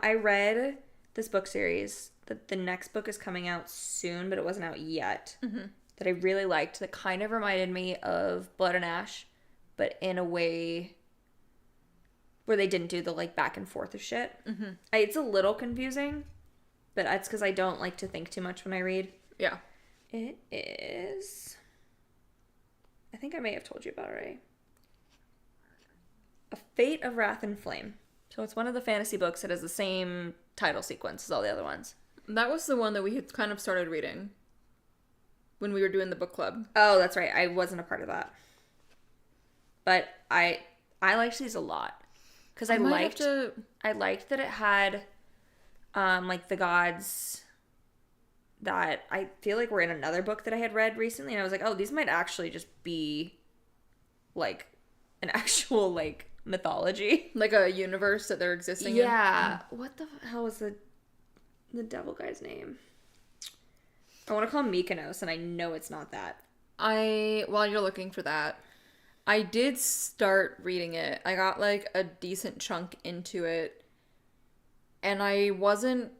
I read this book series. The next book is coming out soon, but it wasn't out yet. Mm-hmm. That I really liked. That kind of reminded me of Blood and Ash, but in a way where they didn't do the like back and forth of shit. Mm-hmm. It's a little confusing, but that's because I don't like to think too much when I read. Yeah. It is... I think I may have told you about it already. A Fate of Wrath and Flame. So it's one of the fantasy books that has the same title sequence as all the other ones. That was the one that we had kind of started reading when we were doing the book club. Oh, that's right. I wasn't a part of that. But I liked these a lot. Because I liked that it had like the gods that I feel like were in another book that I had read recently. And I was like, oh, these might actually just be like an actual like mythology. Like a universe that they're existing in. Yeah. What the hell was the devil guy's name? I want to call him Mykonos, and I know it's not that. While you're looking for that, I did start reading it. I got like a decent chunk into it, and I wasn't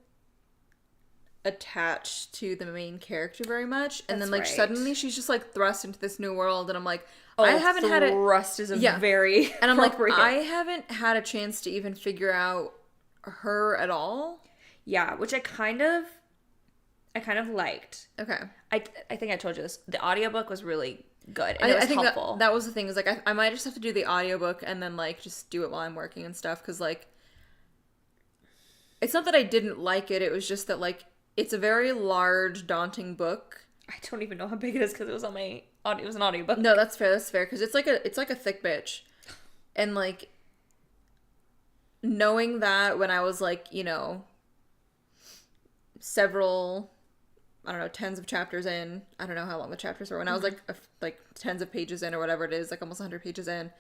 attached to the main character very much. And then like suddenly she's just like thrust into this new world, and I'm like, I haven't had it. Thrust is very and I'm like, I haven't had a chance to even figure out her at all. Yeah, which I kind of liked. Okay. I think I told you this. The audiobook was really good. And I think helpful. That was the thing. Is like I might just have to do the audiobook and then like just do it while I'm working and stuff. Because like, it's not that I didn't like it. It was just that like it's a very large, daunting book. I don't even know how big it is because it was on my audio. It was an audiobook. No, that's fair. That's fair. Because it's like a thick bitch, and like knowing that when I was like, you know, several, I don't know, tens of chapters in. I don't know how long the chapters were. When I was like tens of pages in or whatever it is, like almost 100 pages in,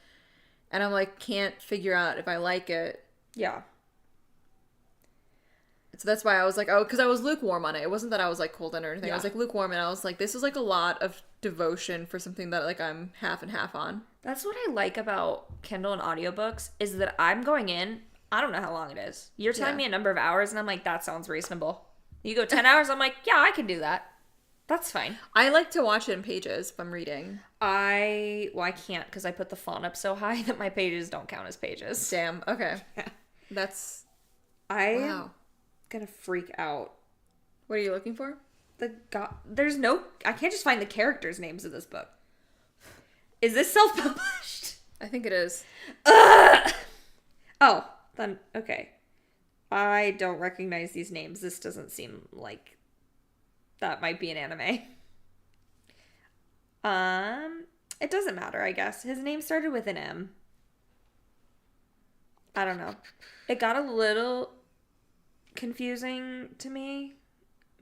and I'm like can't figure out if I like it. Yeah. So that's why I was like, oh, because I was lukewarm on it. It wasn't that I was like cold on it or anything. Yeah. I was like lukewarm, and I was like, this is like a lot of devotion for something that like I'm half and half on. That's what I like about Kindle and audiobooks is that I'm going in. I don't know how long it is. You're telling me a number of hours, and I'm like, that sounds reasonable. You go 10 hours, I'm like, yeah, I can do that. That's fine. I like to watch it in pages if I'm reading. I can't because I put the font up so high that my pages don't count as pages. Damn. Okay. Yeah. That's... Wow. Gonna freak out. What are you looking for? There's no... I can't just find the characters' names of this book. Is this self-published? I think it is. Oh, then, okay. I don't recognize these names. This doesn't seem like that might be an anime. It doesn't matter, I guess. His name started with an M. I don't know. It got a little confusing to me,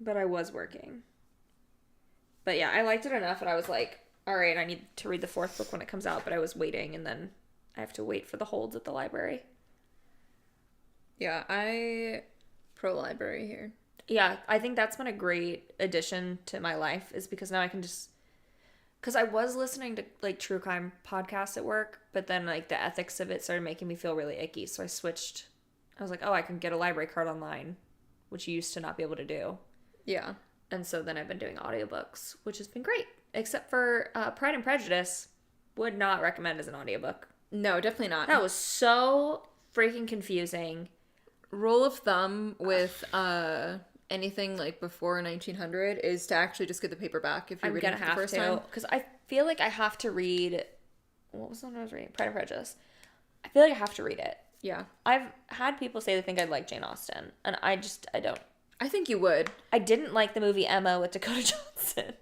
but I was working. But yeah, I liked it enough, and I was like, all right, I need to read the fourth book when it comes out, but I was waiting, and then I have to wait for the holds at the library. Yeah, I pro-library here. Yeah, I think that's been a great addition to my life, is because now I can just... Because I was listening to, like, true crime podcasts at work, but then, like, the ethics of it started making me feel really icky, so I switched. I was like, oh, I can get a library card online, which you used to not be able to do. Yeah. And so then I've been doing audiobooks, which has been great. Except for Pride and Prejudice, would not recommend as an audiobook. No, definitely not. That was so freaking confusing. Rule of thumb with anything like before 1900 is to actually just get the paperback if you're reading it for the first time. Because I feel like I have to read... What was the one I was reading? Pride and Prejudice. I feel like I have to read it. Yeah. I've had people say they think I like Jane Austen, and I don't. I think you would. I didn't like the movie Emma with Dakota Johnson.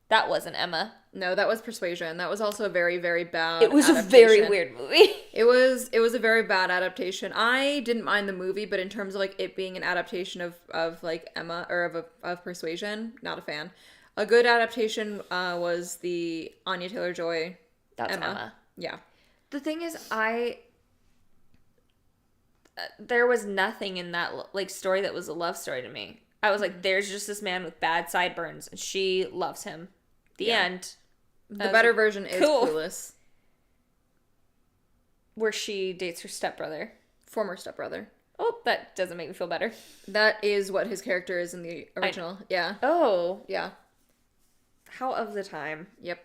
That wasn't Emma. No, that was Persuasion. That was also a very, very bad It was a very weird movie. It was a very bad adaptation. I didn't mind the movie, but in terms of like it being an adaptation of like Emma or of Persuasion, not a fan. A good adaptation was the Anya Taylor-Joy. That's Emma. Yeah. The thing is, there was nothing in that like story that was a love story to me. I was like, there's just this man with bad sideburns, and she loves him. The end. The better version is Clueless. Where she dates her stepbrother. Former stepbrother. Oh, that doesn't make me feel better. That is what his character is in the original. Yeah. Oh. Yeah. How of the time. Yep.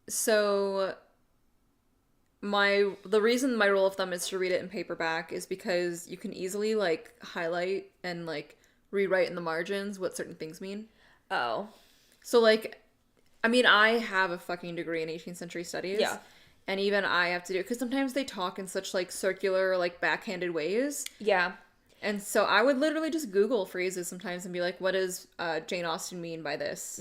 So the reason my rule of thumb is to read it in paperback is because you can easily like highlight and like rewrite in the margins what certain things mean. Oh. So like, I mean, I have a fucking degree in 18th century studies. Yeah. And even I have to do it because sometimes they talk in such like circular, like backhanded ways. Yeah. And so I would literally just Google phrases sometimes and be like, what does Jane Austen mean by this?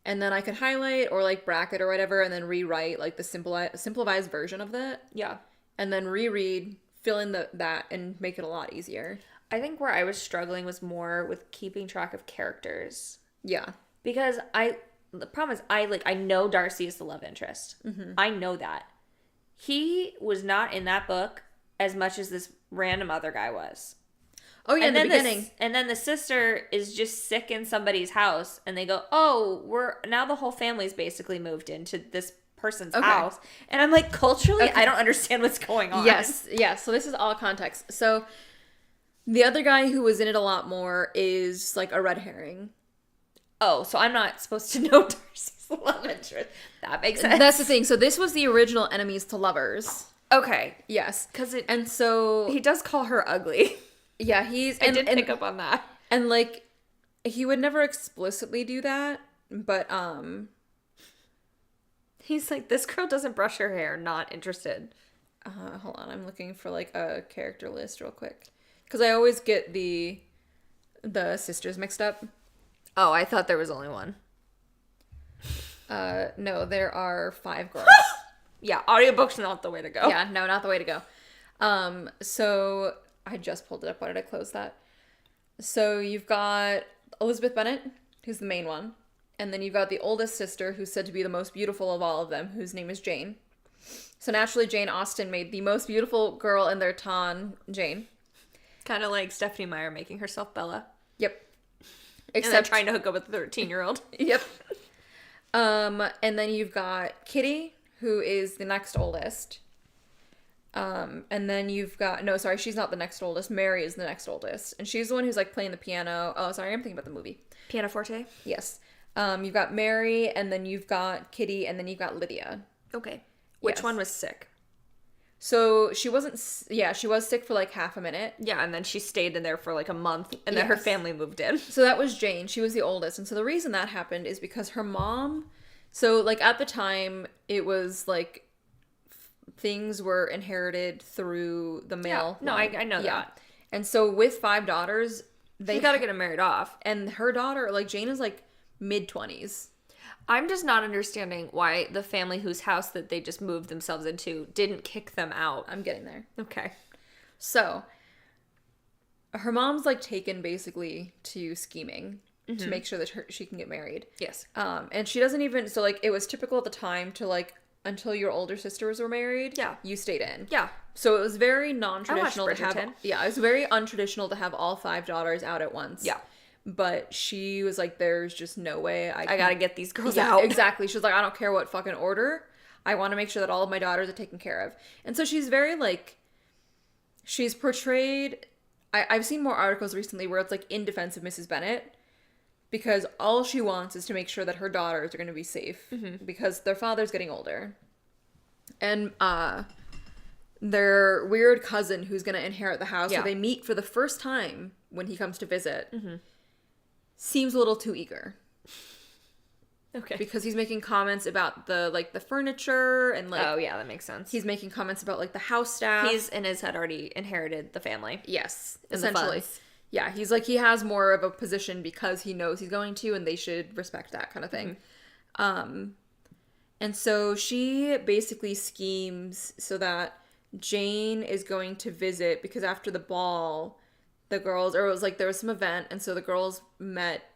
And then I could highlight or like bracket or whatever and then rewrite like the simplified version of that. Yeah. And then reread, fill in that and make it a lot easier. I think where I was struggling was more with keeping track of characters. Yeah. Because the problem is I know Darcy is the love interest. Mm-hmm. I know that. He was not in that book as much as this random other guy was. Oh, yeah, in the beginning. And then the sister is just sick in somebody's house, and they go, oh, now the whole family's basically moved into this person's house. And I'm like, culturally, I don't understand what's going on. Yes, so this is all context. So the other guy who was in it a lot more is like a red herring. Oh, so I'm not supposed to know Darcy's love interest. That makes sense. That's the thing. So this was the original enemies to lovers. Okay. Yes. And so he does call her ugly. Yeah, I did pick up on that. And like, he would never explicitly do that, but he's like, this girl doesn't brush her hair. Not interested. Hold on, I'm looking for like a character list real quick because I always get the sisters mixed up. Oh, I thought there was only one. No, there are 5 girls. Yeah, audiobooks not the way to go. Yeah, no, not the way to go. So I just pulled it up. Why did I close that? So you've got Elizabeth Bennet, who's the main one. And then you've got the oldest sister, who's said to be the most beautiful of all of them, whose name is Jane. So naturally, Jane Austen made the most beautiful girl in their ton, Jane. Kind of like Stephanie Meyer making herself Bella. Yep. Except trying to hook up with a 13-year-old. Yep. And then you've got Kitty, who is the next oldest. And then you've got... No, sorry, she's not the next oldest. Mary is the next oldest. And she's the one who's, like, playing the piano. Oh, sorry, I'm thinking about the movie. Pianoforte? Yes. You've got Mary, and then you've got Kitty, and then you've got Lydia. Okay. Which one was sick? So she wasn't... Yeah, she was sick for, like, half a minute. Yeah, and then she stayed in there for, like, a month, and then her family moved in. So that was Jane. She was the oldest. And so the reason that happened is because her mom... So, like, at the time, it was, like... things were inherited through the male. Yeah. No, I know that. And so with 5 daughters, they gotta get them married off. And her daughter, like Jane is like mid-20s. I'm just not understanding why the family whose house that they just moved themselves into didn't kick them out. I'm getting there. Okay. So her mom's like taken basically to scheming to make sure that she can get married. Yes. And she doesn't even, so like it was typical at the time to like, until your older sisters were married, you stayed in. Yeah. So it was very non-traditional to have... Bridgerton. Yeah, it was very untraditional to have all 5 daughters out at once. Yeah. But she was like, there's just no way I gotta get these girls out. Exactly. She was like, I don't care what fucking order. I want to make sure that all of my daughters are taken care of. And so she's very like... She's portrayed... I've seen more articles recently where it's like in defense of Mrs. Bennet. Because all she wants is to make sure that her daughters are going to be safe. Mm-hmm. Because their father's getting older. And their weird cousin who's going to inherit the house, who they meet for the first time when he comes to visit, seems a little too eager. Okay. Because he's making comments about the furniture and like... Oh, yeah, that makes sense. He's making comments about like the house staff. He's in his head already inherited the family. Yes, essentially. Yeah, he's like, he has more of a position because he knows he's going to, and they should respect that kind of thing. Mm-hmm. And so she basically schemes so that Jane is going to visit, because after the ball, the girls, or it was like there was some event, and so the girls met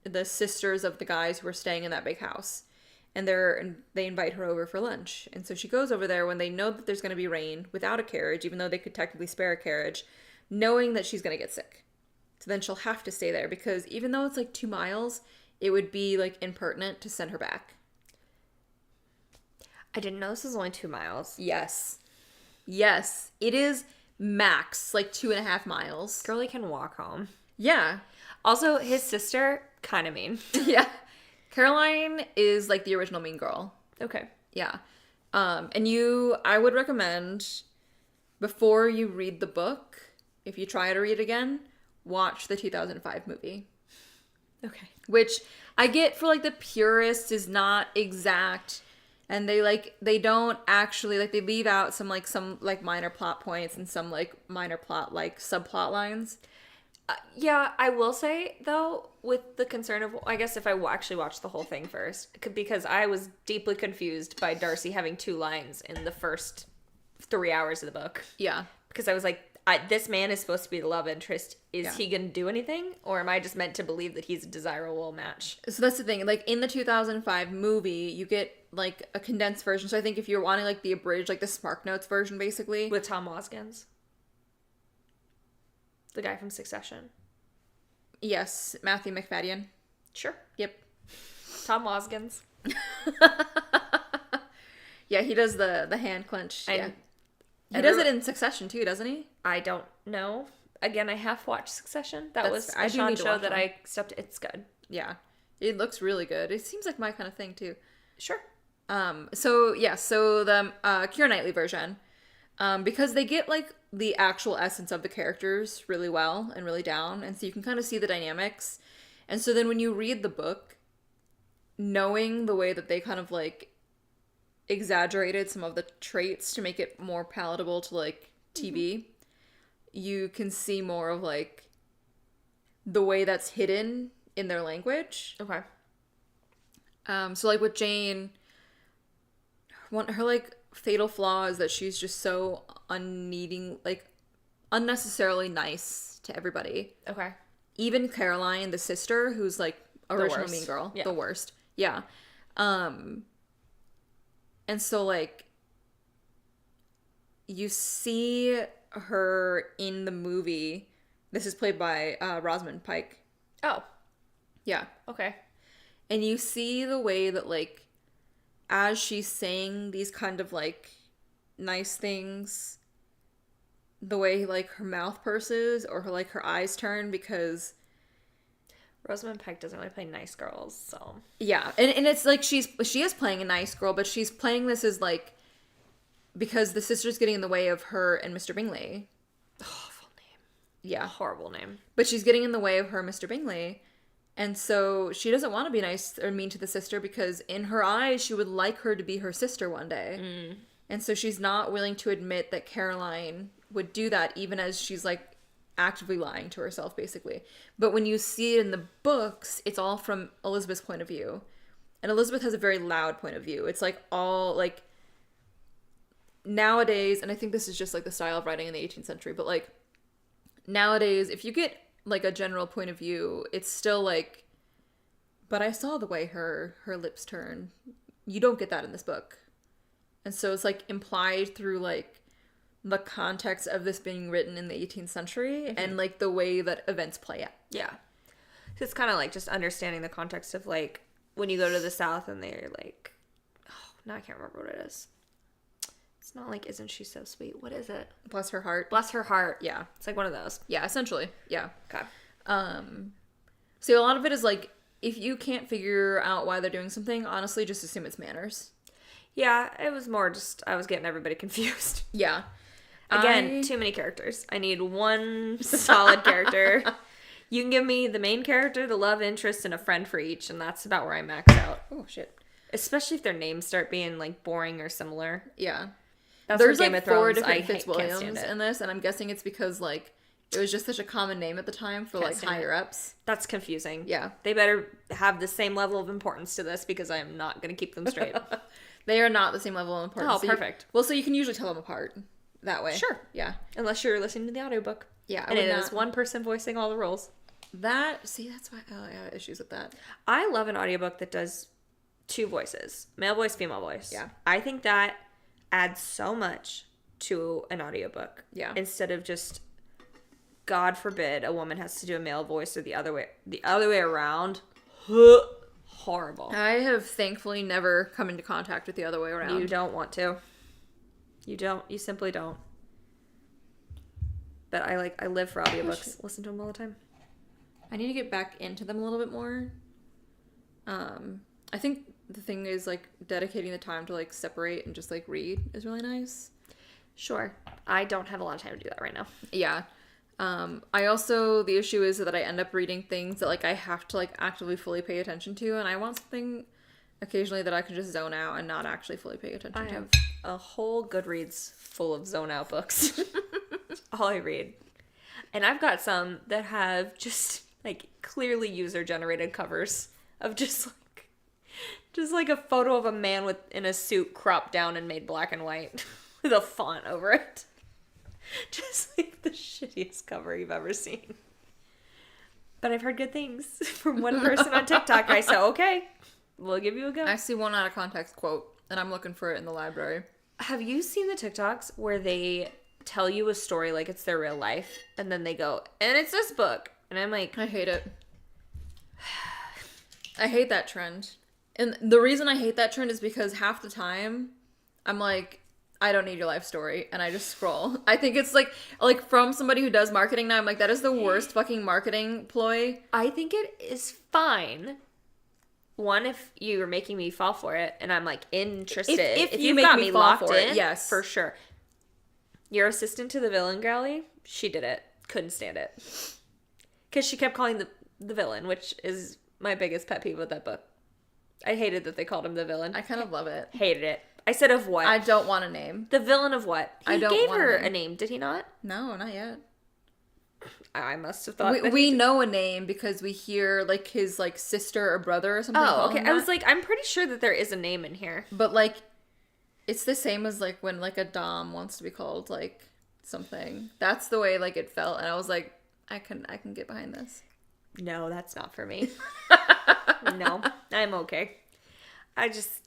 the sisters of the guys who were staying in that big house. And they invite her over for lunch. And so she goes over there when they know that there's going to be rain without a carriage, even though they could technically spare a carriage, knowing that she's going to get sick. So then she'll have to stay there because even though it's like 2 miles, it would be like impertinent to send her back. I didn't know this was only 2 miles. Yes. Yes. It is max, like 2.5 miles. Girlie can walk home. Yeah. Also, his sister, kind of mean. Yeah. Caroline is like the original Mean Girl. Okay. Yeah. I would recommend, before you read the book, if you try to read again, watch the 2005 movie. Okay. Which I get for like the purists is not exact, and they don't actually, like, they leave out some minor plot points and some like minor plot like subplot lines. Yeah, I will say, though, with the concern of, I guess if I actually watched the whole thing first, because I was deeply confused by Darcy having 2 lines in the first 3 hours of the book. Yeah. Because I was like, this man is supposed to be the love interest. Is he going to do anything? Or am I just meant to believe that he's a desirable match? So that's the thing. Like, in the 2005 movie, you get, like, a condensed version. So I think if you're wanting, like, the abridged, like, the Spark Notes version, basically. With Tom Hoskins. The guy from Succession. Yes, Matthew McFadden. Sure. Yep. Tom Hoskins. Yeah, he does the hand clench. Yeah. He does it in Succession too, doesn't he? I don't know. Again, I half watched Succession. That was a Sean show that I stepped. It's good. Yeah. It looks really good. It seems like my kind of thing too. Sure. So the Keira Knightley version, because they get like the actual essence of the characters really well and really down, and so you can kind of see the dynamics. And so then when you read the book, knowing the way that they kind of like exaggerated some of the traits to make it more palatable to like TV, you can see more of like the way that's hidden in their language. Okay. So like with Jane, her like fatal flaw is that she's just so unnecessarily nice to everybody. Okay. Even Caroline, the sister, who's like original Mean Girl, the worst. Yeah. And so like you see her in the movie. This is played by Rosamund Pike. Oh. Yeah. Okay. And you see the way that like as she's saying these kind of like nice things, the way like her mouth purses or her eyes turn, because Rosamund Pike doesn't really play nice girls, so yeah, and it's like she is playing a nice girl, but she's playing this as like because the sister's getting in the way of her and Mr. Bingley. Awful name. Yeah, horrible name. But she's getting in the way of her and Mr. Bingley. And so she doesn't want to be nice or mean to the sister because in her eyes, she would like her to be her sister one day. Mm. And so she's not willing to admit that Caroline would do that, even as she's like actively lying to herself, basically. But when you see it in the books, it's all from Elizabeth's point of view. And Elizabeth has a very loud point of view. It's like all like nowadays, and I think this is just like the style of writing in the 18th century, but like nowadays, if you get like a general point of view, it's still like, but I saw the way her lips turn. You don't get that in this book. And so it's like implied through like the context of this being written in the 18th century and like the way that events play out. Yeah. So it's kind of like just understanding the context of like when you go to the South and they're like, oh, now I can't remember what it is. It's not like, isn't she so sweet? What is it? Bless her heart. Bless her heart. Yeah. It's like one of those. Yeah, essentially. Yeah. Okay. So a lot of it is like, if you can't figure out why they're doing something, honestly, just assume it's manners. Yeah, it was more just, I was getting everybody confused. Yeah. Again, too many characters. I need one solid character. You can give me the main character, the love interest, and a friend for each, and that's about where I max out. Oh, shit. Especially if their names start being like boring or similar. Yeah. That's There's Game like of Thrones, 4 different can't stand Fitzwilliams it. in this, and I'm guessing it's because like it was just such a common name at the time for like higher ups. That's confusing. Yeah. They better have the same level of importance to this because I am not going to keep them straight. They are not the same level of importance. Oh, perfect. So you can usually tell them apart that way. Sure. Yeah. Unless you're listening to the audiobook. Yeah. And it is one person voicing all the roles. That's why I have issues with that. I love an audiobook that does 2 voices. Male voice, female voice. Yeah. I think that adds so much to an audiobook. Yeah. Instead of just, God forbid, a woman has to do a male voice or the other way around. Horrible. I have thankfully never come into contact with the other way around. You don't want to. You don't. You simply don't. But I live for audiobooks. Listen to them all the time. I need to get back into them a little bit more. I think the thing is, like, dedicating the time to, like, separate and just, like, read is really nice. Sure. I don't have a lot of time to do that right now. Yeah. I also, the issue is that I end up reading things that, like, I have to, like, actively fully pay attention to, and I want something occasionally that I can just zone out and not actually fully pay attention to. I have a whole Goodreads full of zone out books. That's all I read. And I've got some that have just, like, clearly user-generated covers of just like a photo of a man in a suit cropped down and made black and white with a font over it. Just like the shittiest cover you've ever seen. But I've heard good things from one person on TikTok. I said, okay, we'll give you a go. I see one out of context quote, and I'm looking for it in the library. Have you seen the TikToks where they tell you a story like it's their real life, and then they go, and it's this book? And I'm like... I hate it. I hate that trend. And the reason I hate that trend is because half the time, I'm like, I don't need your life story, and I just scroll. I think it's like from somebody who does marketing now, I'm like, that is the worst fucking marketing ploy. I think it is fine. One, if you're making me fall for it, and I'm like interested. If you got me locked in, yes, for sure. Your assistant to the villain, Gally, she did it. Couldn't stand it. Because she kept calling the villain, which is my biggest pet peeve with that book. I hated that they called him the villain. I kind of love it. Hated it. I said, of what? I don't want a name. The villain of what? I don't gave want her a name. a name, did he not? No, not yet. I must have thought we know a name because we hear like his like sister or brother or something. Oh, okay. I was like, I'm pretty sure that there is a name in here. But like, it's the same as like when like a dom wants to be called like something. That's the way like it felt, and I was like, I can get behind this. No, that's not for me. No, I'm okay. I just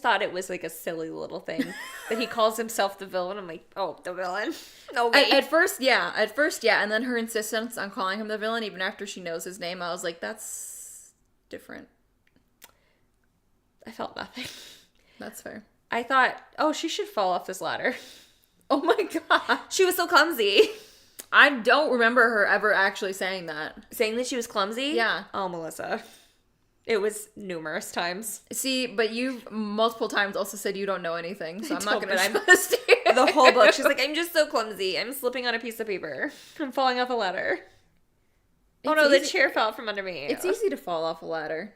thought it was like a silly little thing that he calls himself the villain. I'm like, oh, the villain. Okay. At first, yeah, and then her insistence on calling him the villain, even after she knows his name, I was like, that's different. I felt nothing. That's fair. I thought, oh, she should fall off this ladder. Oh my god, she was so clumsy. I don't remember her ever actually saying that. Saying that she was clumsy? Yeah. Oh, Melissa. It was numerous times. See, but you've multiple times also said you don't know anything, so I'm not going to trust you. The whole book, she's like, I'm just so clumsy. I'm slipping on a piece of paper. I'm falling off a ladder. Oh no, the chair fell from under me. It's easy to fall off a ladder.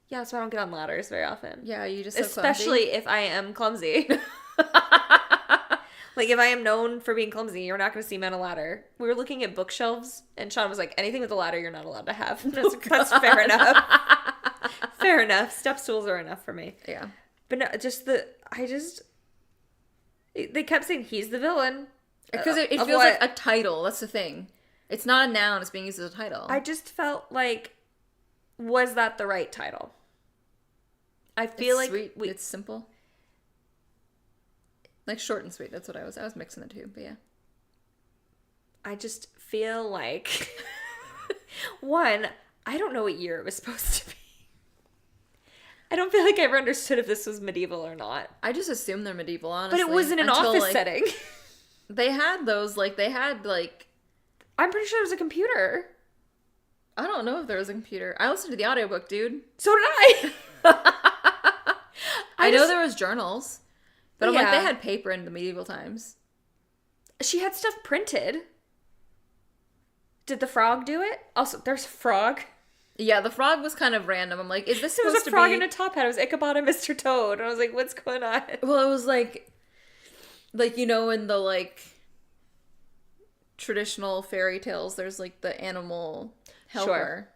Yeah, so I don't get on ladders very often. Yeah, you just especially if I am clumsy. Like, if I am known for being clumsy, you're not going to see me on a ladder. We were looking at bookshelves, and Sean was like, anything with a ladder you're not allowed to have. That's fair enough. Fair enough. Step stools are enough for me. Yeah. But no, they kept saying he's the villain. Because it feels like a title. That's the thing. It's not a noun. It's being used as a title. I just felt like, was that the right title? I feel like sweet. It's simple. Like short and sweet. That's what I was mixing the two, but yeah. I just feel like, one, I don't know what year it was supposed to be. I don't feel like I ever understood if this was medieval or not. I just assumed they're medieval, honestly. But it was in an office setting. They had those, I'm pretty sure there was a computer. I don't know if there was a computer. I listened to the audiobook, dude. So did I. I know there was journals. But I'm like, they had paper in the medieval times. She had stuff printed. Did the frog do it? Also, there's a frog. Yeah, the frog was kind of random. I'm like, is this supposed to be... There was a frog in a top hat. It was Ichabod and Mr. Toad. And I was like, what's going on? Well, it was like, you know, in the, like, traditional fairy tales, there's, like, the animal helper.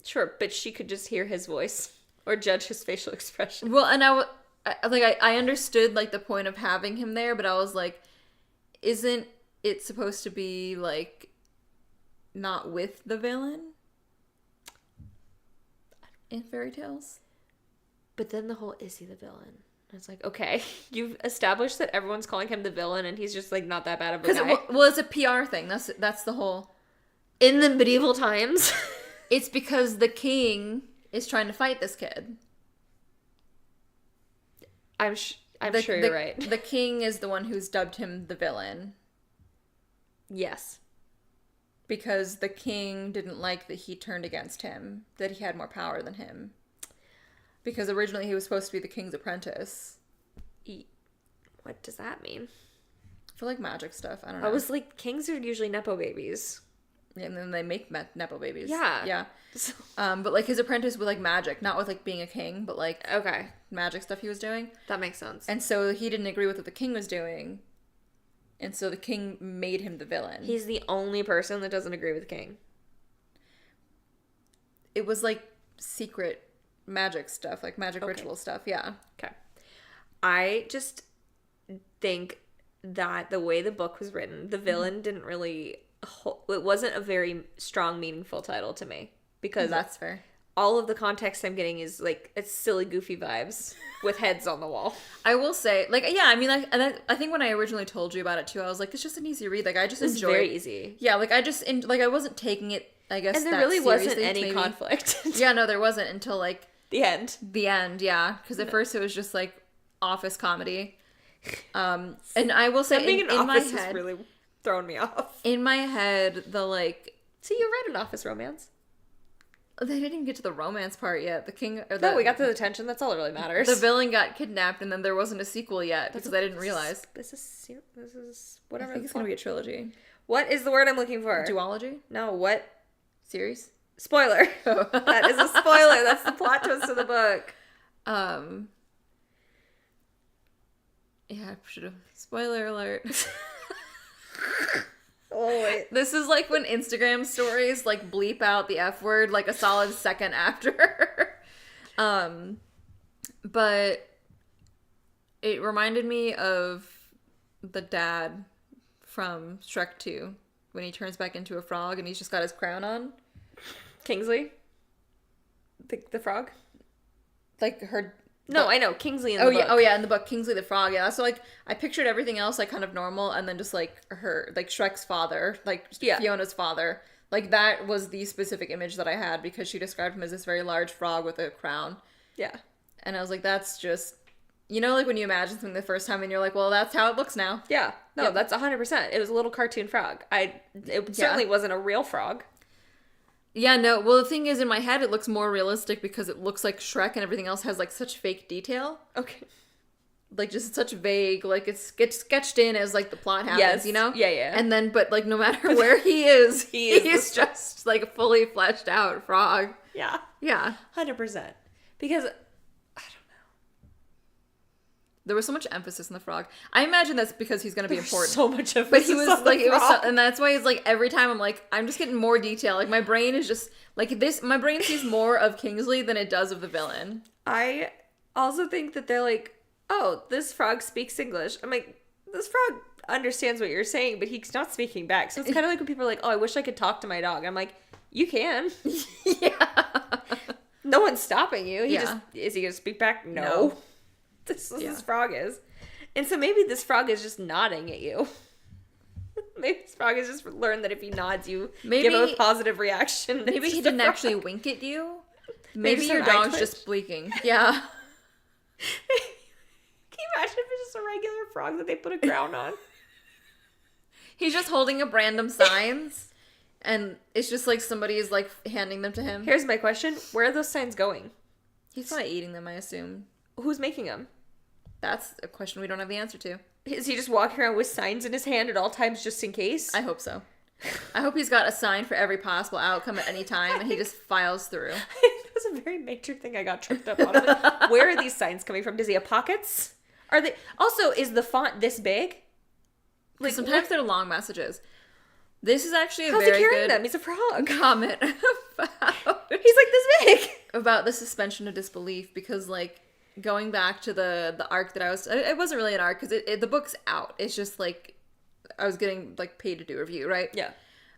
Sure, but she could just hear his voice or judge his facial expression. Well, and I understood, like, the point of having him there, but I was like, isn't it supposed to be, like, not with the villain in fairy tales? But then the whole, is he the villain? It's like, okay, you've established that everyone's calling him the villain, and he's just, like, not that bad of a guy. Well, it's a PR thing. That's the whole... In the medieval times? It's because the king is trying to fight this kid. I'm sure you're right. The king is the one who's dubbed him the villain. Yes. Because the king didn't like that he turned against him, that he had more power than him. Because originally he was supposed to be the king's apprentice. What does that mean? For like magic stuff, I don't know. I was like, kings are usually nepo babies. Yeah, and then they make nepo babies. Yeah. Yeah. But like his apprentice with like magic, not with like being a king, but like okay, magic stuff he was doing. That makes sense. And so he didn't agree with what the king was doing. And so the king made him the villain. He's the only person that doesn't agree with the king. It was like secret magic stuff, like magic ritual stuff. Yeah. Okay. I just think that the way the book was written, the villain didn't really... It wasn't a very strong, meaningful title to me. Because... That's fair. All of the context I'm getting is, like, it's silly, goofy vibes with heads on the wall. I will say, like, yeah, I mean, like, and I think when I originally told you about it, too, I was like, it's just an easy read. Like, I just enjoyed it. It's very easy. Yeah, like, I wasn't taking it, I guess, and there really wasn't any conflict. Yeah, no, there wasn't until, like... The end. The end, yeah. Because at first it was just, like, office comedy. And I will say, being in office my head... is really throwing me off. In my head, the, like... So you read an office romance? They didn't even get to the romance part yet. The king... No, we got to the tension. That's all that really matters. The villain got kidnapped, and then there wasn't a sequel yet, because I didn't realize. This is whatever. I think it's going to be a trilogy. What is the word I'm looking for? Duology? No, what? Series? Spoiler. Oh. That is a spoiler. That's the plot twist of the book. Yeah, I should have... Spoiler alert. Oh, wait. This is like when Instagram stories, like, bleep out the F word, like, a solid second after. But it reminded me of the dad from Shrek 2, when he turns back into a frog and he's just got his crown on. Kingsley? The frog? Like, her... No, I know. Kingsley in the book. Yeah, in the book, Kingsley the Frog, yeah. So, like, I pictured everything else, like, kind of normal, and then just, like, her, like, Shrek's father, like, Fiona's father. Like, that was the specific image that I had, because she described him as this very large frog with a crown. Yeah. And I was like, that's just... You know, like, when you imagine something the first time, and you're like, well, that's how it looks now. Yeah. No, that's 100%. It was a little cartoon frog. It certainly wasn't a real frog. Yeah, no. Well, the thing is, in my head, it looks more realistic because it looks like Shrek and everything else has, like, such fake detail. Okay. Like, just such vague, like, it gets sketched in as, like, the plot happens, you know? Yeah, yeah. And then, but, like, no matter where he is, he is just, like, a fully fleshed out frog. Yeah. Yeah. 100%. Because... There was so much emphasis on the frog. I imagine that's because he's going to be important. So much emphasis. But he was on like, the it was, frog. and that's why it's like every time I'm like, I'm just getting more detail. Like my brain is just like this. My brain sees more of Kingsley than it does of the villain. I also think that they're like, oh, this frog speaks English. I'm like, this frog understands what you're saying, but he's not speaking back. So it's kind of like when people are like, oh, I wish I could talk to my dog. I'm like, you can. Yeah. No one's stopping you. Yeah. Is he going to speak back? No. This frog is. And so maybe this frog is just nodding at you. Maybe this frog has just learned that if he nods, you give him a positive reaction. Maybe he didn't actually wink at you. Maybe your an eye dog's twitch. just blinking. Yeah. Can you imagine if it's just a regular frog that they put a crown on? He's just holding up random signs. And it's just like somebody is like handing them to him. Here's my question. Where are those signs going? He's probably eating them, I assume. Who's making them? That's a question we don't have the answer to. Is he just walking around with signs in his hand at all times just in case? I hope so. I hope he's got a sign for every possible outcome at any time, and he just files through. That was a very major thing I got tripped up on. Like, where are these signs coming from? Does he have pockets? Are they... Also, is the font this big? Like sometimes they're long messages. This is actually a How's very he carrying good them? He's a frog. comment about... He's like this big. About the suspension of disbelief, because, like, going back to the arc that I was... It wasn't really an arc, because the book's out. It's just, like, I was getting, like, paid to do a review, right? Yeah.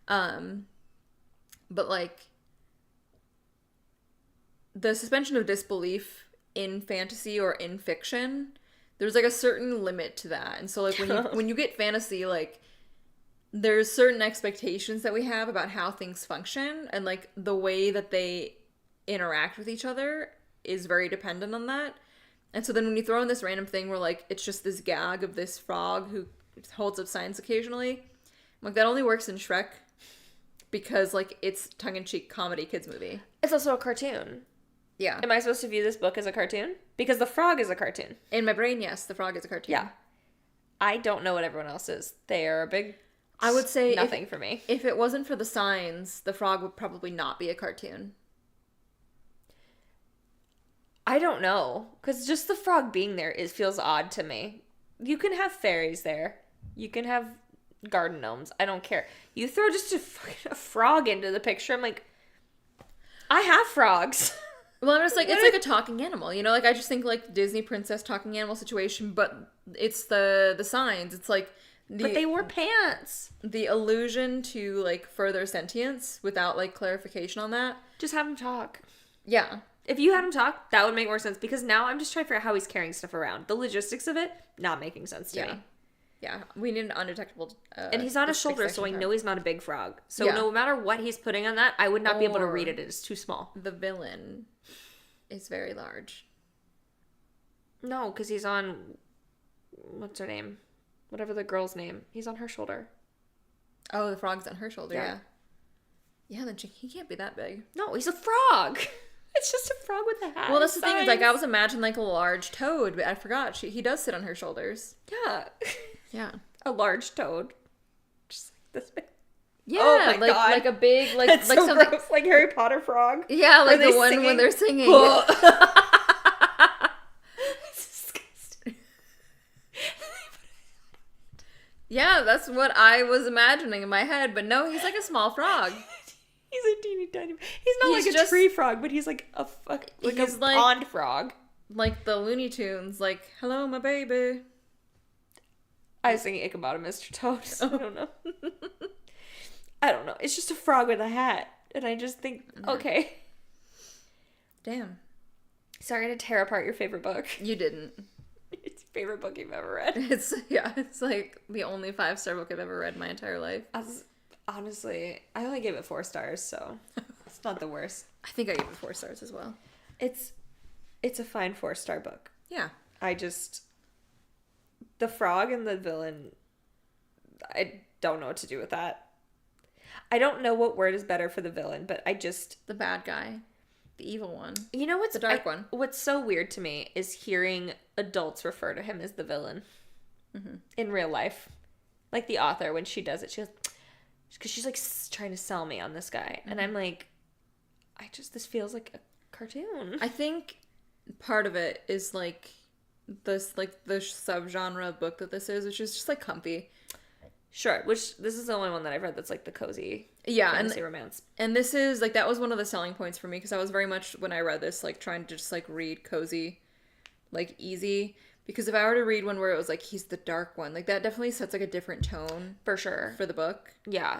But, like, the suspension of disbelief in fantasy or in fiction, there's, like, a certain limit to that. And so, like, when you get fantasy, like, there's certain expectations that we have about how things function, and, like, the way that they interact with each other is very dependent on that. And so then when you throw in this random thing where, like, it's just this gag of this frog who holds up signs occasionally, like, that only works in Shrek because, like, it's tongue-in-cheek comedy kids movie. It's also a cartoon. Yeah. Am I supposed to view this book as a cartoon? Because the frog is a cartoon. In my brain, yes, the frog is a cartoon. Yeah. I don't know what everyone else is. They are a big... I would say... nothing for me. If it wasn't for the signs, the frog would probably not be a cartoon. I don't know. Because just the frog being there feels odd to me. You can have fairies there. You can have garden gnomes. I don't care. You throw just a frog into the picture. I'm like, I have frogs. Well, I'm just like, it's like a talking animal, you know? Like, I just think, like, Disney princess talking animal situation, but it's the signs. It's like... but they wore pants. The allusion to, like, further sentience without, like, clarification on that. Just have him talk. Yeah. If you had him talk, that would make more sense. Because now I'm just trying to figure out how he's carrying stuff around. The logistics of it, not making sense to me. Yeah. We need an undetectable... and he's on his shoulder, so I know he's not a big frog. So no matter what he's putting on that, I would not be able to read it. It's too small. The villain is very large. No, because he's on... what's her name? Whatever the girl's name. He's on her shoulder. Oh, the frog's on her shoulder, yeah. Yeah, then he can't be that big. No, he's a frog. It's just a frog with a hat. Well, that's the thing. Is, like, I was imagining, like, a large toad, but I forgot. He does sit on her shoulders. Yeah. Yeah. A large toad. Just like this big. Yeah, oh my God. Like a big, like... That's like so something... gross. Like Harry Potter frog. Yeah, like the one when they're singing. Yeah, that's what I was imagining in my head, but no, he's like a small frog. He's a teeny tiny... He's not like a tree frog, but he's like a pond frog. Like the Looney Tunes, like, hello, my baby. I was thinking Ichabod and Mr. Toad. I don't know. I don't know. It's just a frog with a hat. And I just think, okay. Damn. Sorry to tear apart your favorite book. You didn't. It's your favorite book you've ever read. It's like the only 5-star book I've ever read in my entire life. Honestly, I only gave it 4 stars, so it's not the worst. I think I gave it 4 stars as well. It's a fine 4-star book. Yeah. The frog and the villain, I don't know what to do with that. I don't know what word is better for the villain, but the bad guy. The evil one. You know what's... the dark one. What's so weird to me is hearing adults refer to him as the villain. Mm-hmm. In real life. Like the author, when she does it, she goes... because she's, like, trying to sell me on this guy. Mm-hmm. And I'm like, this feels like a cartoon. I think part of it is, like, this, like, the subgenre of book that this is, which is just, like, comfy. Sure, which this is the only one that I've read that's, like, the cozy fantasy romance. And this is, like, that was one of the selling points for me, because I was very much, when I read this, like, trying to just, like, read cozy, like, easy. Because if I were to read one where it was, like, he's the dark one, like, that definitely sets, like, a different tone. For sure. For the book. Yeah.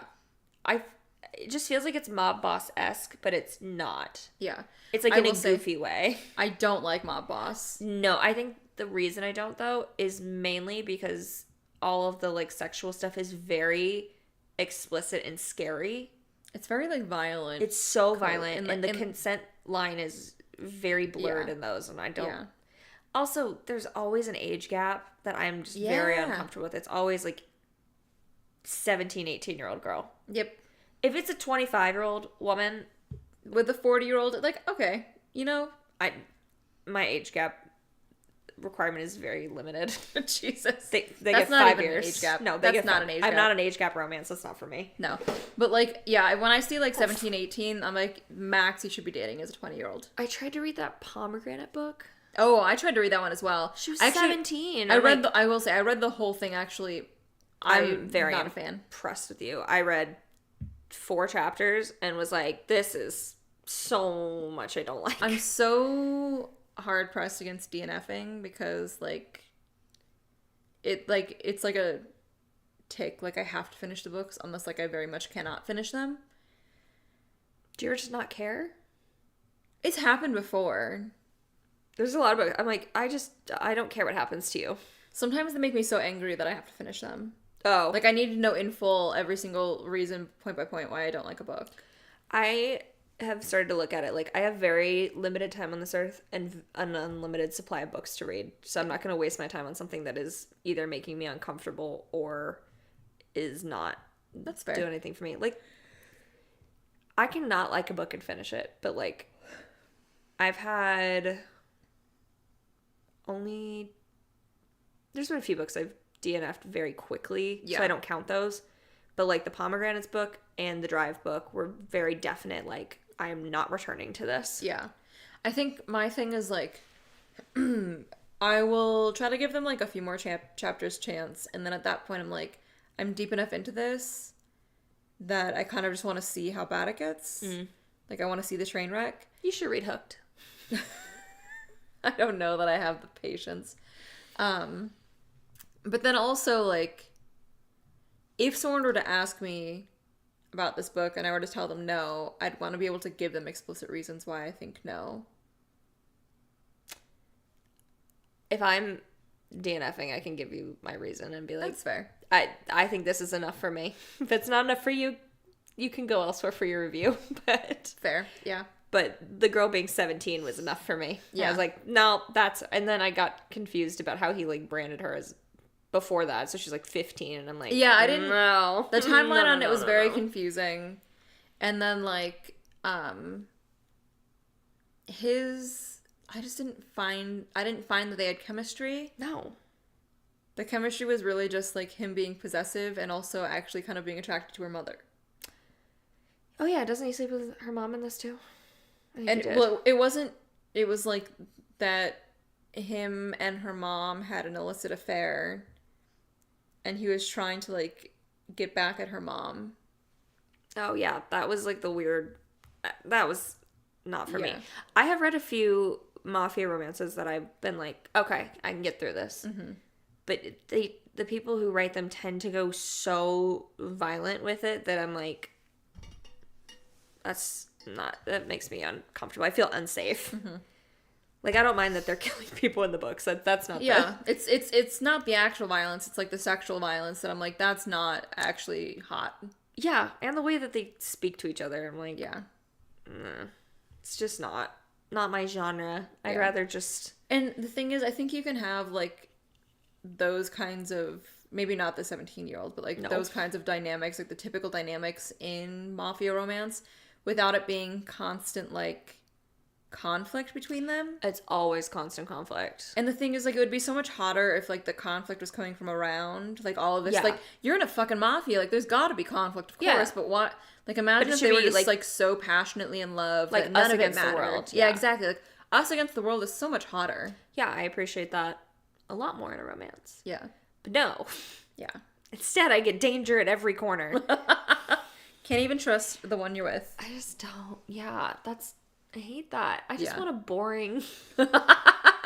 It just feels like it's Mob Boss-esque, but it's not. Yeah. It's, like, in a goofy way. I don't like Mob Boss. No, I think the reason I don't, though, is mainly because all of the, like, sexual stuff is very explicit and scary. It's very, like, violent. It's so violent, and the consent line is very blurred in those, and I don't... Yeah. Also, there's always an age gap that I'm just very uncomfortable with. It's always, like, 17, 18-year-old girl. Yep. If it's a 25-year-old woman... with a 40-year-old, like, okay, you know... My age gap requirement is very limited. Jesus. They get 5 years. An age gap. No, that's not an age gap. I'm not an age gap romance. That's not for me. No. But, like, yeah, when I see, like, 17, 18, I'm like, max you should be dating as a 20-year-old. I tried to read that pomegranate book. Oh, I tried to read that one as well. She was 17. I will say, I read the whole thing, actually. I'm very not a fan. Impressed with you. I read 4 chapters and was like, this is so much I don't like. I'm so hard pressed against DNFing because, like, it's like a tick. Like, I have to finish the books unless, like, I very much cannot finish them. Do you ever just not care? It's happened before. There's a lot of books. I'm like, I don't care what happens to you. Sometimes they make me so angry that I have to finish them. Oh. Like, I need to know in full every single reason, point by point, why I don't like a book. I have started to look at it like I have very limited time on this earth and an unlimited supply of books to read. So I'm not going to waste my time on something that is either making me uncomfortable or is not That's fair. doing anything for me. Like, I can not like a book and finish it, but like I've had there's been a few books I've DNF'd very quickly, so I don't count those. But like the Pomegranates book and the Drive book were very definite, like, I am not returning to this. Yeah. I think my thing is like, I will try to give them like a few more chapters chance. And then at that point I'm like, I'm deep enough into this that I kind of just want to see how bad it gets. Like I want to see the train wreck. You should read Hooked. I don't know that I have the patience. But then also like, if someone were to ask me about this book and I were to tell them no, I'd want to be able to give them explicit reasons why I think no. If I'm DNFing, I can give you my reason and be like, that's fair. I think this is enough for me. If it's not enough for you, you can go elsewhere for your review. But fair, yeah. But the girl being 17 was enough for me. Yeah. I was like, no, that's... And then I got confused about how he, like, branded her as before that. So she's, like, 15. And I'm like, yeah, I didn't... No. The timeline on it was very confusing. And then, like, his... I didn't find that they had chemistry. No. The chemistry was really just, like, him being possessive and also actually kind of being attracted to her mother. Oh, yeah. Doesn't he sleep with her mom in this, too? And well, it was like that him and her mom had an illicit affair and he was trying to like get back at her mom. Oh yeah, that was like the weird, that was not for me. I have read a few mafia romances that I've been like, okay, I can get through this. But the people who write them tend to go so violent with it that I'm like, that makes me uncomfortable. I feel unsafe. Like, I don't mind that they're killing people in the books. That's not it's not the actual violence. It's like the sexual violence that I'm like, that's not actually hot. Yeah, and the way that they speak to each other, I'm like, yeah, it's just not my genre. I'd rather just... And the thing is, I think you can have like those kinds of, maybe not the 17-year-old, but like those kinds of dynamics, like the typical dynamics in mafia romance, without it being constant, like, conflict between them. It's always constant conflict. And the thing is, like, it would be so much hotter if, like, the conflict was coming from around, like, all of this. Yeah. Like, you're in a fucking mafia. Like, there's gotta be conflict, of course, but what... Like, imagine if they were just, like, so passionately in love like, that none of it mattered. The world. Yeah, exactly. Like, us against the world is so much hotter. Yeah, I appreciate that a lot more in a romance. Yeah. But no. Yeah. Instead, I get danger at every corner. Can't even trust the one you're with. I just don't. Yeah, I hate that. I just want a boring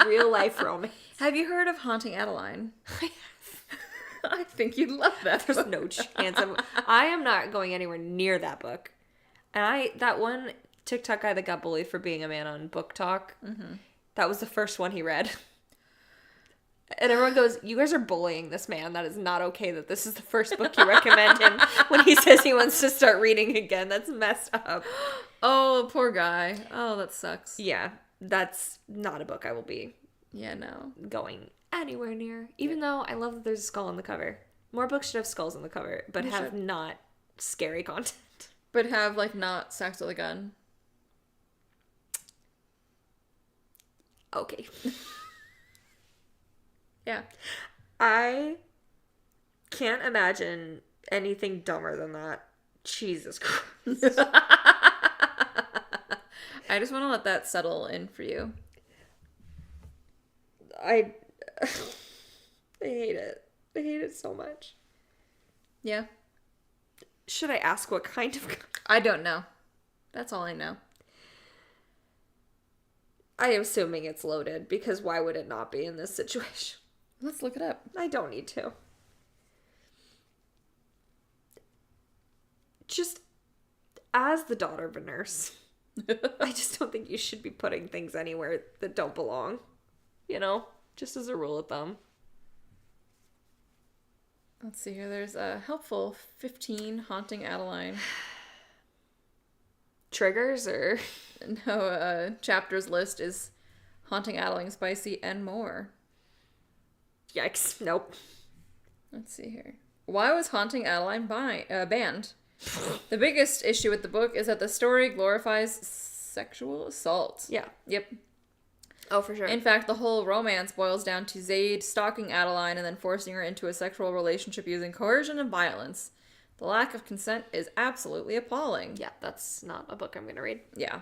real life romance. Have you heard of Haunting Adeline? I think you'd love that. There's no chance. I am not going anywhere near that book. And that one TikTok guy that got bullied for being a man on booktok, that was the first one he read. And everyone goes, you guys are bullying this man. That is not okay that this is the first book you recommend him when he says he wants to start reading again. That's messed up. Oh, poor guy. Oh, that sucks. Yeah, that's not a book I will be going anywhere near. Even though I love that there's a skull on the cover. More books should have skulls on the cover, but have not scary content. But have, like, not sex with a gun. Okay. Yeah. I can't imagine anything dumber than that. Jesus Christ. I just want to let that settle in for you. I hate it. I hate it so much. Yeah. Should I ask what kind of... I don't know. That's all I know. I am assuming it's loaded, because why would it not be in this situation? Let's look it up. I don't need to. Just as the daughter of a nurse, I just don't think you should be putting things anywhere that don't belong. You know? Just as a rule of thumb. Let's see here. There's a helpful 15 Haunting Adeline. triggers or? No, chapters list is Haunting Adeline, Spicy, and more. Yikes. Nope. Let's see here. Why was Haunting Adeline banned? The biggest issue with the book is that the story glorifies sexual assault. Yeah. Yep. Oh, for sure. In fact, the whole romance boils down to Zaid stalking Adeline and then forcing her into a sexual relationship using coercion and violence. The lack of consent is absolutely appalling. Yeah, that's not a book I'm going to read. Yeah.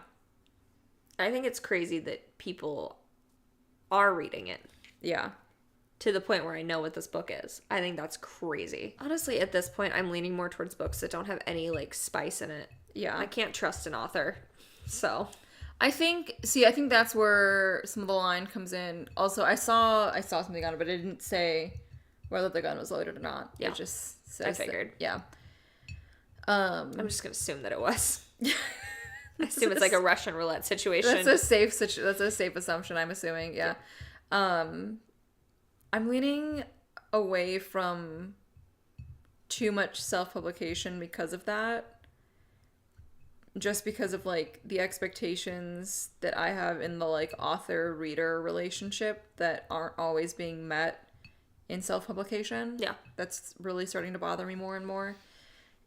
I think it's crazy that people are reading it. Yeah. To the point where I know what this book is. I think that's crazy. Honestly, at this point, I'm leaning more towards books that don't have any, like, spice in it. Yeah. I can't trust an author. So... I think that's where some of the line comes in. Also, I saw something on it, but it didn't say whether the gun was loaded or not. Yeah. It just says I figured. Yeah. I'm just going to assume that it was. I assume it's like a Russian roulette situation. That's a safe assumption, I'm assuming. Yeah. I'm leaning away from too much self-publication because of that. Just because of, like, the expectations that I have in the, like, author-reader relationship that aren't always being met in self-publication. Yeah. That's really starting to bother me more and more.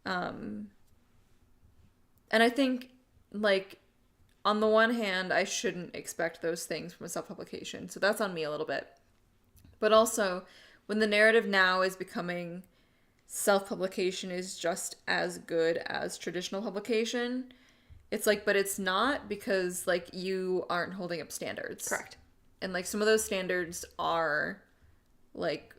And I think, like, on the one hand, I shouldn't expect those things from a self-publication. So that's on me a little bit. But also, when the narrative now is becoming self-publication is just as good as traditional publication, it's like, but it's not, because, like, you aren't holding up standards. Correct. And, like, some of those standards are, like,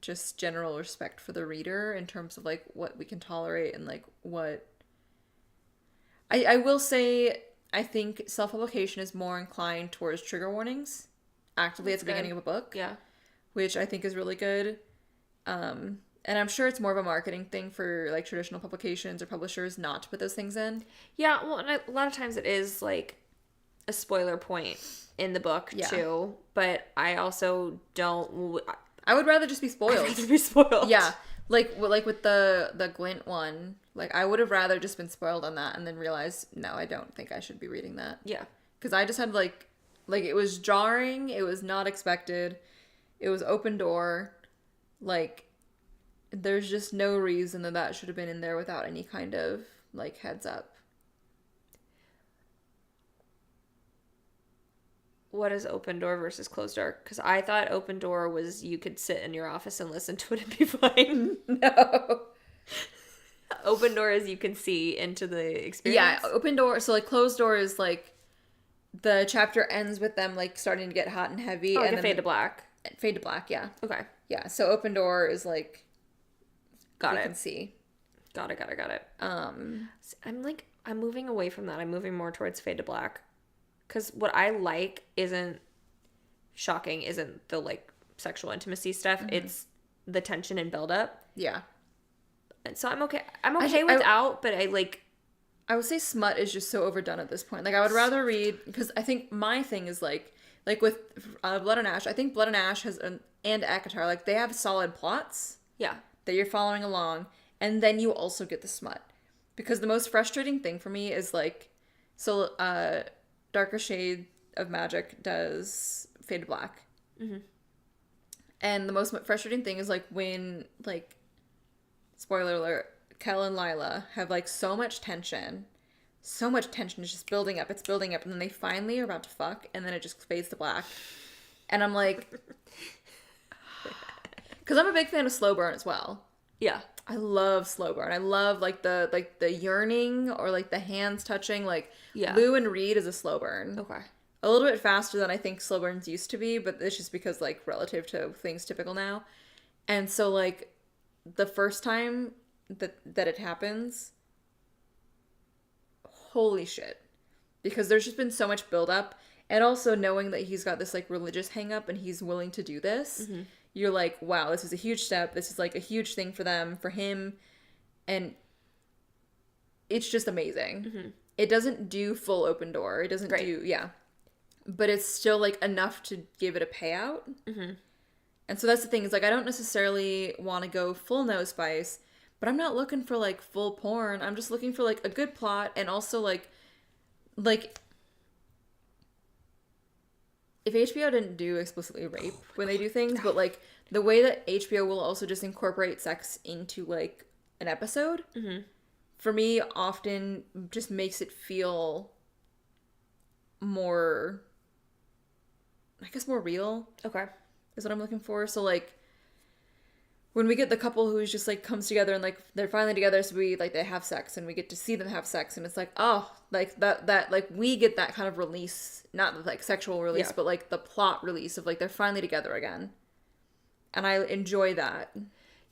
just general respect for the reader in terms of, like, what we can tolerate and, like, what... I will say, I think self-publication is more inclined towards trigger warnings actively at the beginning of a book. Yeah. Which I think is really good. And I'm sure it's more of a marketing thing for, like, traditional publications or publishers not to put those things in. Yeah, well, and a lot of times it is, like, a spoiler point in the book, too. But I also don't... I would rather just be spoiled. I'd rather be spoiled. Yeah. Like with the Glint one, like, I would have rather just been spoiled on that and then realized, no, I don't think I should be reading that. Yeah. Because I just had, like, it was jarring. It was not expected. It was open door. Like... There's just no reason that should have been in there without any kind of, like, heads up. What is open door versus closed door? Because I thought open door was you could sit in your office and listen to it and be fine. No. Open door is you can see into the experience. Yeah, open door. So, like, closed door is, like, the chapter ends with them, like, starting to get hot and heavy. Oh, like and a fade to black. Fade to black, yeah. Okay. Yeah, so open door is, like... Got you it. can see. Got it. I'm moving away from that. I'm moving more towards fade to black. Because what I like isn't shocking, isn't the, like, sexual intimacy stuff. Mm-hmm. It's the tension and buildup. Yeah. And so I'm okay. I'm okay without, but I, like... I would say smut is just so overdone at this point. Like, I would rather read... Because I think my thing is, like with Blood and Ash, I think Blood and Ash has... and ACOTAR, like, they have solid plots. Yeah. That you're following along, and then you also get the smut. Because the most frustrating thing for me is, like, so Darker Shade of Magic does Fade to Black. Mm-hmm. And the most frustrating thing is, like, when, like, spoiler alert, Kel and Lila have, like, so much tension is just building up, and then they finally are about to fuck, and then it just fades to black. And I'm like... Because I'm a big fan of slow burn as well. Yeah. I love slow burn. I love, like, the yearning or, like, the hands touching. Like, yeah. Lou and Reed is a slow burn. Okay. A little bit faster than I think slow burns used to be, but it's just because, like, relative to things typical now. And so, like, the first time that it happens, holy shit. Because there's just been so much buildup. And also knowing that he's got this, like, religious hang up and he's willing to do this. Mm-hmm. You're like, wow, this is a huge step. This is, like, a huge thing for them, for him. And it's just amazing. Mm-hmm. It doesn't do full open door. It doesn't do, yeah. But it's still, like, enough to give it a payout. Mm-hmm. And so that's the thing. Is, like, I don't necessarily want to go full no spice. But I'm not looking for, like, full porn. I'm just looking for, like, a good plot, and also, like, if HBO didn't do explicitly rape when they do things, but, like, the way that HBO will also just incorporate sex into, like, an episode, for me, often just makes it feel more, I guess, more real. Okay. Is what I'm looking for. So, like, when we get the couple who's just, like, comes together and, like, they're finally together, so we, like, they have sex, and we get to see them have sex, and it's like, oh, like, that like, we get that kind of release, not, like, sexual release, but, like, the plot release of, like, they're finally together again. And I enjoy that.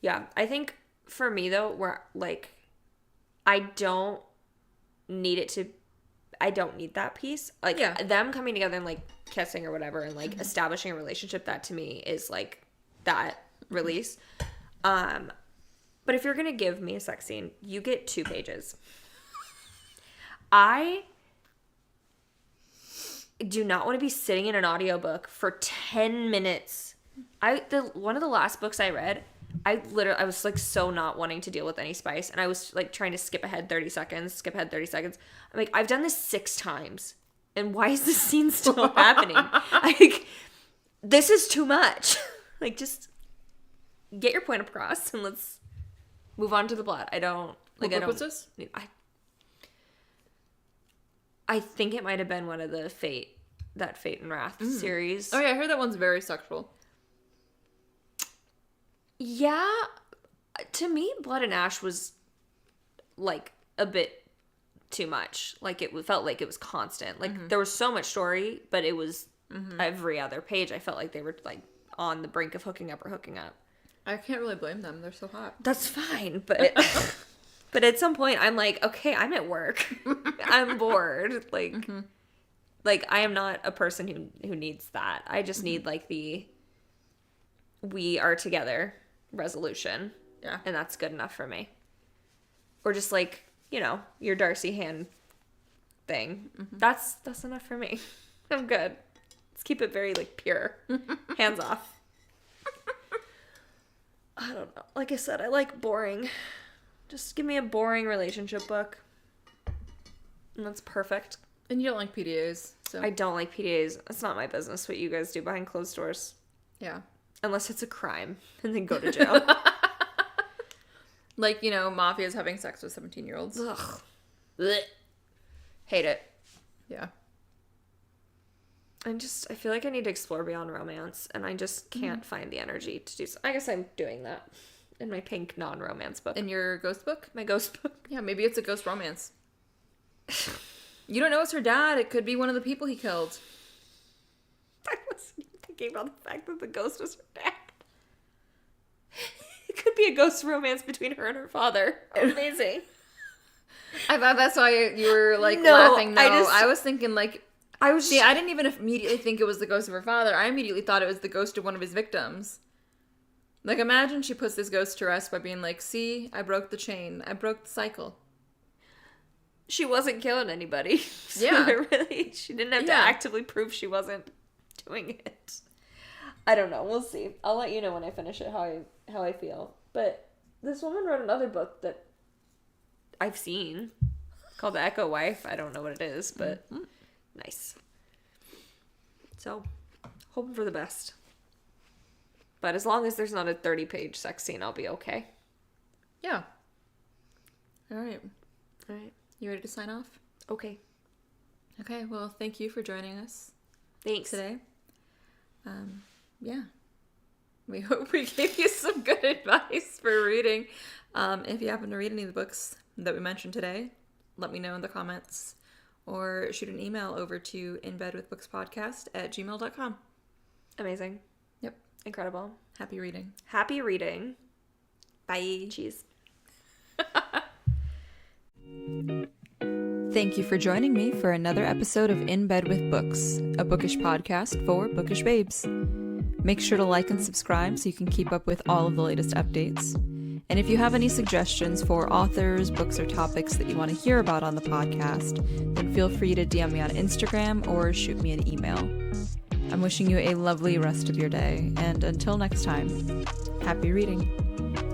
Yeah. I think, for me, though, where, like, I don't need that piece. Like, them coming together and, like, kissing or whatever and, like, establishing a relationship, that, to me, is, like, that release. But if you're gonna give me a sex scene, you get 2 pages. I do not want to be sitting in an audiobook for 10 minutes. One of the last books I read, I was, like, so not wanting to deal with any spice, and I was, like, trying to skip ahead 30 seconds. I'm like, I've done this 6 times, and why is this scene still happening? Like, this is too much. Like, just get your point across and let's move on to the plot. What's this? I think it might have been one of the Fate and Wrath series. Oh yeah, I heard that one's very sexual. Yeah, to me, Blood and Ash was, like, a bit too much. Like, it felt like it was constant. Like, there was so much story, but it was every other page. I felt like they were, like, on the brink of hooking up. I can't really blame them. They're so hot. That's fine, but but at some point, I'm like, okay, I'm at work. I'm bored. Like, like, I am not a person who needs that. I just need, like, the we are together resolution. Yeah. And that's good enough for me. Or just, like, you know, your Darcy hand thing. That's enough for me. I'm good. Let's keep it very, like, pure. Hands off. I don't know. Like I said, I like boring. Just give me a boring relationship book. And that's perfect. And you don't like PDAs, so. I don't like PDAs. It's not my business what you guys do behind closed doors. Yeah. Unless it's a crime. And then go to jail. Like, you know, mafias having sex with 17-year-olds. Ugh. Blech. Hate it. Yeah. I feel like I need to explore beyond romance, and I just can't find the energy to do so. I guess I'm doing that in my pink non-romance book. In your ghost book? My ghost book. Yeah, maybe it's a ghost romance. You don't know it's her dad. It could be one of the people he killed. I wasn't even thinking about the fact that the ghost was her dad. It could be a ghost romance between her and her father. Amazing. I thought that's why you were, like, laughing. No, I was thinking, like... I didn't even immediately think it was the ghost of her father. I immediately thought it was the ghost of one of his victims. Like, imagine she puts this ghost to rest by being like, see, I broke the chain. I broke the cycle. She wasn't killing anybody. So yeah. She didn't have to actively prove she wasn't doing it. I don't know. We'll see. I'll let you know when I finish it how I feel. But this woman wrote another book that I've seen called The Echo Wife. I don't know what it is, but... Nice. So, hoping for the best. But as long as there's not a 30-page sex scene, I'll be okay. Yeah. All right. All right. You ready to sign off? Okay. Okay, well, thank you for joining us. Thanks. Today. Yeah. We hope we gave you some good advice for reading. If you happen to read any of the books that we mentioned today, let me know in the comments. Or shoot an email over to inbedwithbookspodcast@gmail.com. Amazing. Yep. Incredible. Happy reading. Happy reading. Bye. Cheese. Thank you for joining me for another episode of In Bed with Books, a bookish podcast for bookish babes. Make sure to like and subscribe so you can keep up with all of the latest updates. And if you have any suggestions for authors, books, or topics that you want to hear about on the podcast, then feel free to DM me on Instagram or shoot me an email. I'm wishing you a lovely rest of your day, and until next time, happy reading.